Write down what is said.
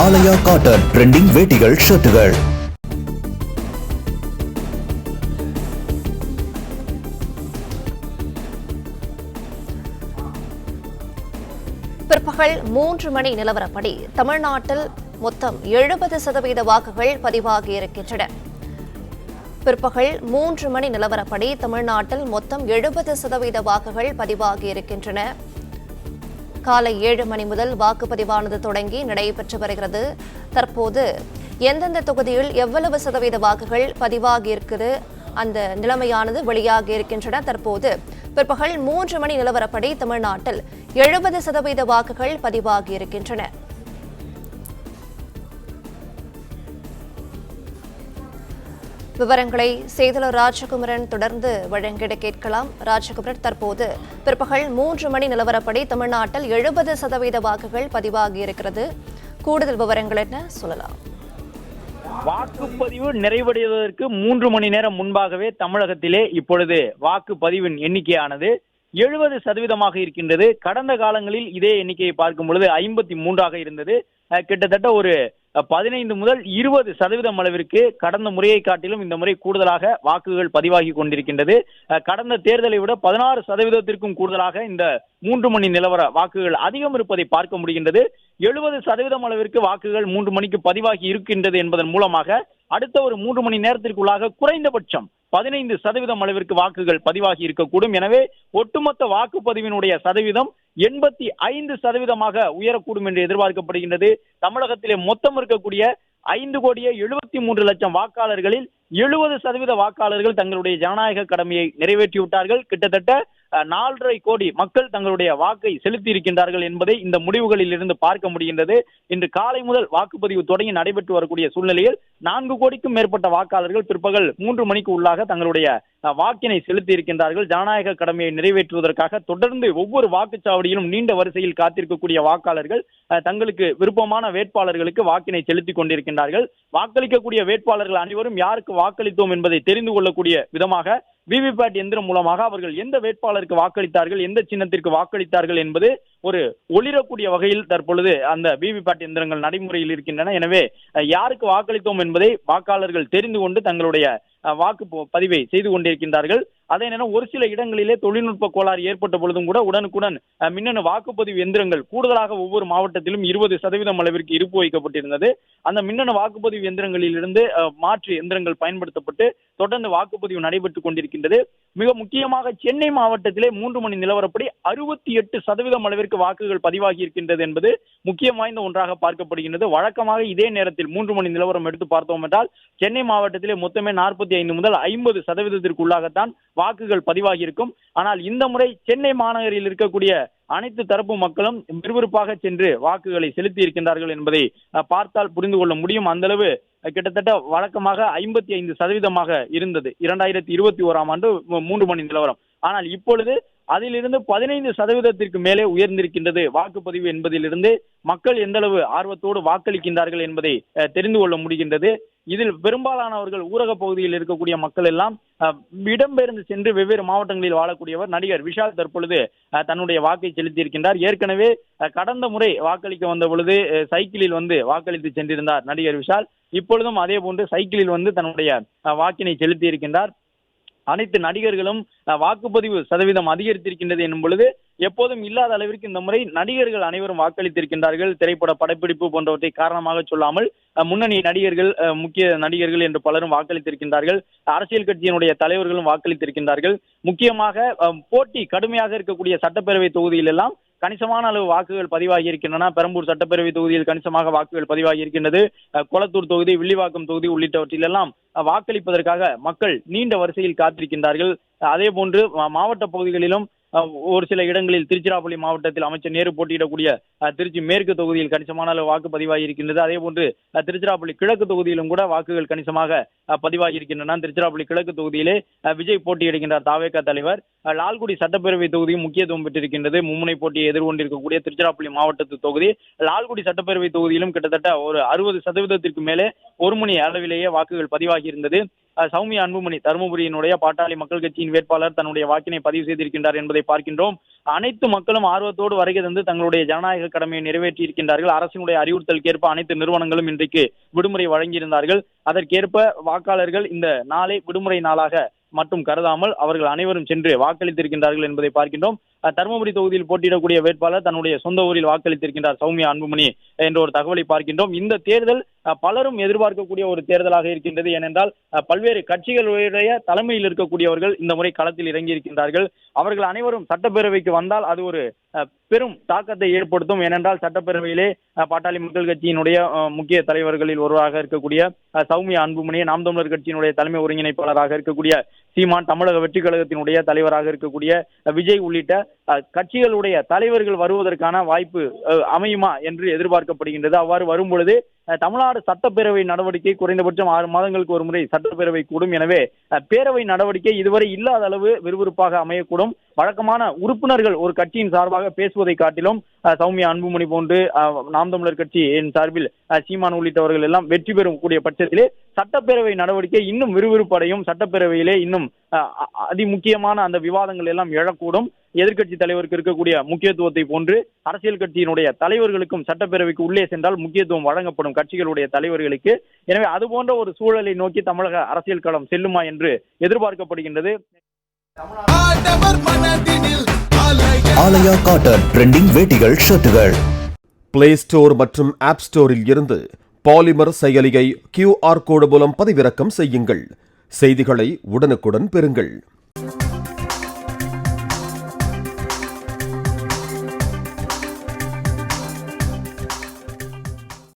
ஆலயா cotton trending வேட்டிகள் ஷர்ட்டுகள். பிற்பகல் 3 மணி நிலவரப்படி தமிழ்நாட்டில் மொத்தம் 70% வாக்குகள் பதிவாகியிருக்கின்றன. பிற்பகல் 3 மணி நிலவரப்படி தமிழ்நாட்டில் மொத்தம் 70% வாக்குகள் பதிவாகியிருக்கின்றன. காலை 7 மணி முதல் வாக்குப்பதிவானது தொடங்கி நடைபெற்று வருகிறது. தற்போது எந்தெந்த தொகுதியில் எவ்வளவு சதவீத வாக்குகள் பதிவாகியிருக்குது அந்த நிலைமையானது வெளியாகி இருக்கின்றன. தற்போது பிற்பகல் 3 மணி நிலவரப்படி தமிழ்நாட்டில் 70% வாக்குகள் பதிவாகியிருக்கின்றன. விவரங்களை செய்தியாளர் ராஜகுமரன் தொடர்ந்து வழங்கிட கேட்கலாம். ராஜகுமரன், தற்போது பிற்பகல் 3 மணி நிலவரப்படி தமிழ்நாட்டில் 70% வாக்குகள் பதிவாகியிருக்கிறது. கூடுதல் விவரங்கள் என்ன சொல்லலாம்? வாக்குப்பதிவு நிறைவடைவதற்கு 3 மணி நேரம் முன்பாகவே தமிழகத்திலே இப்பொழுது வாக்குப்பதிவின் எண்ணிக்கையானது 70% இருக்கின்றது. கடந்த காலங்களில் இதே எண்ணிக்கையை பார்க்கும் பொழுது 53ஆக இருந்தது. கிட்டத்தட்ட ஒரு 15 முதல் 20% அளவிற்கு கடந்த முறையை காட்டிலும் இந்த முறை கூடுதலாக வாக்குகள் பதிவாகி கொண்டிருக்கின்றது. கடந்த தேர்தலை விட 16%த்திற்கும் கூடுதலாக இந்த 3 மணி நிலவர வாக்குகள் அதிகம் இருப்பதை பார்க்க முடிகின்றது. 70% அளவிற்கு வாக்குகள் 3 மணிக்கு பதிவாகி இருக்கின்றது என்பதன் மூலமாக அடுத்த ஒரு 3 மணி நேரத்திற்குள்ளாக குறைந்தபட்சம் 15% அளவிற்கு வாக்குகள் பதிவாகி இருக்கக்கூடும். எனவே ஒட்டுமொத்த வாக்குப்பதிவினுடைய சதவீதம் 85% உயரக்கூடும் என்று எதிர்பார்க்கப்படுகின்றது. தமிழகத்திலே மொத்தம் இருக்கக்கூடிய 5,73,00,000 வாக்காளர்களில் 70% வாக்காளர்கள் தங்களுடைய ஜனநாயக கடமையை நிறைவேற்றிவிட்டார்கள். கிட்டத்தட்ட 4.5 கோடி மக்கள் தங்களுடைய வாக்கை செலுத்தி இருக்கின்றார்கள் என்பதை இந்த முடிவுகளில் இருந்து பார்க்க முடிகின்றது. இன்று காலை முதல் வாக்குப்பதிவு தொடங்கி நடைபெற்று வரக்கூடிய சூழ்நிலையில் 4 கோடிக்கும் மேற்பட்ட வாக்காளர்கள் பிற்பகல் 3 மணிக்கு உள்ளாக தங்களுடைய வாக்கினை செலுத்தி இருக்கின்றார்கள். ஜனநாயக கடமையை நிறைவேற்றுவதற்காக தொடர்ந்து ஒவ்வொரு வாக்குச்சாவடியிலும் நீண்ட வரிசையில் காத்திருக்கக்கூடிய வாக்காளர்கள் தங்களுக்கு விருப்பமான வேட்பாளர்களுக்கு வாக்கினை செலுத்திக் கொண்டிருக்கின்றார்கள். வாக்களிக்கக்கூடிய வேட்பாளர்கள் அனைவரும் யாருக்கு வாக்களித்தோம் என்பதை தெரிந்து கொள்ளக்கூடிய விதமாக விவிபேட் எந்திரம் மூலமாக அவர்கள் எந்த வேட்பாளருக்கு வாக்களித்தார்கள், எந்த சின்னத்திற்கு வாக்களித்தார்கள் என்பது ஒரு ஒளிரக்கூடிய வகையில் தற்பொழுது அந்த விவிபேட் எந்திரங்கள் நடைமுறையில் இருக்கின்றன. எனவே யாருக்கு வாக்களித்தோம் என்பதை வாக்காளர்கள் தெரிந்து கொண்டு தங்களுடைய வாக்கு பதிவை செய்து கொண்டிருக்கின்றார்கள். அதே நேரம் ஒரு சில இடங்களிலே தொழில்நுட்ப கோளாறு ஏற்பட்ட பொழுதும் கூட உடனுக்குடன் மின்னணு வாக்குப்பதிவு எந்திரங்கள் கூடுதலாக ஒவ்வொரு மாவட்டத்திலும் 20% அளவிற்கு இருப்பு வைக்கப்பட்டிருந்தது. அந்த மின்னணு வாக்குப்பதிவு எந்திரங்களில் இருந்து மாற்று எந்திரங்கள் பயன்படுத்தப்பட்டு தொடர்ந்து வாக்குப்பதிவு நடைபெற்றுக் கொண்டிருக்கின்றது. மிக முக்கியமாக சென்னை மாவட்டத்திலே 3 மணி நிலவரப்படி 68% அளவிற்கு வாக்குகள் பதிவாகி இருக்கின்றது என்பது முக்கியம் வாய்ந்த ஒன்றாக பார்க்கப்படுகின்றது. வழக்கமாக இதே நேரத்தில் 3 மணி நிலவரம் எடுத்து பார்த்தோம் என்றால் சென்னை மாவட்டத்திலே மொத்தமே 45 முதல் 50%த்திற்குள்ளாகத்தான் வாக்குகள் பதிவாகி இருக்கும். ஆனால் இந்த முறை சென்னை மாநகரில் இருக்கக்கூடிய அனைத்து தரப்பு மக்களும் விறுவிறுப்பாக சென்று வாக்குகளை செலுத்தி இருக்கின்றார்கள் என்பதை பார்த்தால் புரிந்து கொள்ள முடியும். அந்த அளவு கிட்டத்தட்ட வழக்கமாக 55% இருந்தது 2021ஆம் ஆண்டு 3 மணி நிலவரம். ஆனால் இப்பொழுது அதிலிருந்து 15%த்திற்கு மேலே உயர்ந்திருக்கின்றது. வாக்குப்பதிவு என்பதிலிருந்து மக்கள் எந்த அளவு ஆர்வத்தோடு வாக்களிக்கின்றார்கள் என்பதை தெரிந்து கொள்ள முடிகின்றது. இதில் பெரும்பாலானவர்கள் ஊரக பகுதியில் இருக்கக்கூடிய மக்கள் எல்லாம் இடம்பெயர்ந்து சென்று வெவ்வேறு மாவட்டங்களில் வாழக்கூடியவர். நடிகர் விஷால் தற்பொழுது தன்னுடைய வாக்கை செலுத்தி இருக்கின்றார். ஏற்கனவே கடந்த முறை வாக்களிக்க வந்த பொழுது சைக்கிளில் வந்து வாக்களித்து சென்றிருந்தார் நடிகர் விஷால். இப்பொழுதும் அதே போன்று சைக்கிளில் வந்து தன்னுடைய வாக்கினை செலுத்தி இருக்கின்றார். அனைத்து நடிகர்களும் வாக்குப்பதிவு சதவீதம் அதிகரித்திருக்கின்றது என்னும் பொழுது எப்போதும் இல்லாத அளவிற்கு இந்த முறை நடிகர்கள் அனைவரும் வாக்களித்திருக்கின்றார்கள். திரைப்பட படப்பிடிப்பு போன்றவற்றை காரணமாக சொல்லாமல் முன்னணி நடிகர்கள், முக்கிய நடிகர்கள் என்று பலரும் வாக்களித்திருக்கின்றார்கள். அரசியல் கட்சியினுடைய தலைவர்களும் வாக்களித்திருக்கின்றார்கள். முக்கியமாக போட்டி கடுமையாக இருக்கக்கூடிய சட்டப்பேரவை தொகுதியில் எல்லாம் கணிசமான அளவு வாக்குகள் பதிவாகி இருக்கின்றன. பெரம்பூர் சட்டப்பேரவை தொகுதியில் கணிசமாக வாக்குகள் பதிவாகி இருக்கின்றது. கொளத்தூர் தொகுதி, வில்லிவாக்கம் தொகுதி உள்ளிட்டவற்றில் எல்லாம் வாக்களிப்பதற்காக மக்கள் நீண்ட வரிசையில் காத்திருக்கின்றார்கள். அதே போன்று மாவட்ட பகுதிகளிலும் ஒரு சில இடங்களில் திருச்சிராப்பள்ளி மாவட்டத்தில் அமைச்சர் நேரு போட்டியிடக்கூடிய திருச்சி மேற்கு தொகுதியில் கணிசமான அளவு வாக்கு பதிவாகி இருக்கின்றது. அதே போன்று திருச்சிராப்பள்ளி கிழக்கு தொகுதியிலும் கூட வாக்குகள் கணிசமாக பதிவாகி இருக்கின்றன. திருச்சிராப்பள்ளி கிழக்கு தொகுதியிலே விஜய் போட்டியிடுகின்றார் தாவேகா தலைவர். லால்குடி சட்டப்பேரவை தொகுதியும் முக்கியத்துவம் பெற்றிருக்கின்றது. மும்முனை போட்டியை எதிர்கொண்டிருக்கக்கூடிய திருச்சிராப்பள்ளி மாவட்டத்து தொகுதி. லால்குடி சட்டப்பேரவை தொகுதியிலும் கிட்டத்தட்ட ஒரு 60%த்திற்கு மேலே ஒரு மணி அளவிலேயே வாக்குகள் பதிவாகி இருந்தது. சௌமியா அன்புமணி தருமபுரியினுடைய பாட்டாளி மக்கள் கட்சியின் வேட்பாளர் தன்னுடைய வாக்கினை பதிவு செய்திருக்கின்றார் என்பதை பார்க்கின்றோம். அனைத்து மக்களும் ஆர்வத்தோடு வருகை தந்து தங்களுடைய ஜனநாயக கடமையை நிறைவேற்றி இருக்கின்றார்கள். அரசினுடைய அறிவுறுத்தலுக்கேற்ப அனைத்து நிறுவனங்களும் இன்றைக்கு விடுமுறை வழங்கியிருந்தார்கள். அதற்கேற்ப வாக்காளர்கள் இந்த நாளை விடுமுறை நாளாக மட்டும் கருதாமல் அவர்கள் அனைவரும் சென்று வாக்களித்திருக்கின்றார்கள் என்பதை பார்க்கின்றோம். தருமபுரி தொகுதியில் போட்டியிடக்கூடிய வேட்பாளர் தன்னுடைய சொந்த ஊரில் வாக்களித்திருக்கின்றார் சௌமியா அன்புமணி என்ற ஒரு தகவலை பார்க்கின்றோம். இந்த தேர்தல் பலரும் எதிர்பார்க்கக்கூடிய ஒரு தேர்தலாக இருக்கின்றது. ஏனென்றால் பல்வேறு கட்சிகளுடைய தலைமையில் இருக்கக்கூடியவர்கள் இந்த முறை களத்தில் இறங்கி இருக்கின்றார்கள். அவர்கள் அனைவரும் சட்டப்பேரவைக்கு வந்தால் அது ஒரு பெரும் தாக்கத்தை ஏற்படுத்தும். ஏனென்றால் சட்டப்பேரவையிலே பாட்டாளி மக்கள் கட்சியினுடைய முக்கிய தலைவர்களில் ஒருவராக இருக்கக்கூடிய சௌமியா அன்புமணி, நாம் தமிழர் கட்சியினுடைய தலைமை ஒருங்கிணைப்பாளராக இருக்கக்கூடிய சீமான், தமிழக வெற்றி கழகத்தினுடைய தலைவராக இருக்கக்கூடிய விஜய் உள்ளிட்ட கட்சிகளுடைய தலைவர்கள் வருவதற்கான வாய்ப்பு அமையுமா என்று எதிர்பார்க்கப்படுகின்றது. அவ்வாறு வரும் பொழுது தமிழ்நாடு சட்டப்பேரவை நடவடிக்கை குறைந்தபட்சம் 6 மாதங்களுக்கு ஒரு முறை சட்டப்பேரவை கூடும். எனவே பேரவை நடவடிக்கை இதுவரை இல்லாத அளவு விறுவிறுப்பாக அமையக்கூடும். வழக்கமான உறுப்பினர்கள் ஒரு கட்சியின் சார்பாக பேசுவதை காட்டிலும் சௌமியா அன்புமணி போன்று நாம் தமிழர் கட்சியின் சார்பில் சீமான் உள்ளிட்டவர்கள் எல்லாம் வெற்றி பெறும் கூடிய பட்சத்திலே சட்டப்பேரவை நடவடிக்கை இன்னும் விறுவிறுப்படையும். சட்டப்பேரவையிலே இன்னும் அதிமுக்கியமான அந்த விவாதங்கள் எல்லாம் எழக்கூடும். எதிர்க்கட்சி தலைவருக்கு இருக்கக்கூடிய முக்கியத்துவத்தை போன்று அரசியல் கட்சியினுடைய தலைவர்களுக்கும் சட்டப்பேரவைக்கு உள்ளே சென்றால் முக்கியத்துவம் வழங்கப்படும் கட்சிகளுடைய தலைவர்களுக்கு. எனவே அது போன்ற ஒரு சூழலை நோக்கி தமிழக அரசியல் களம் செல்லுமா என்று எதிர்பார்க்கப்படுகின்றது. ஆலயா காட்டன் ட்ரெண்டிங் வேட்டிகள் ஷர்ட்டுகள். பிளே ஸ்டோர் மற்றும் ஆப் ஸ்டோரில் இருந்து பாலிமர் செயலியை QR கோடு மூலம் பதிவிறக்கம் செய்யுங்கள். செய்திகளை உடனுக்குடன் பெறுங்கள்.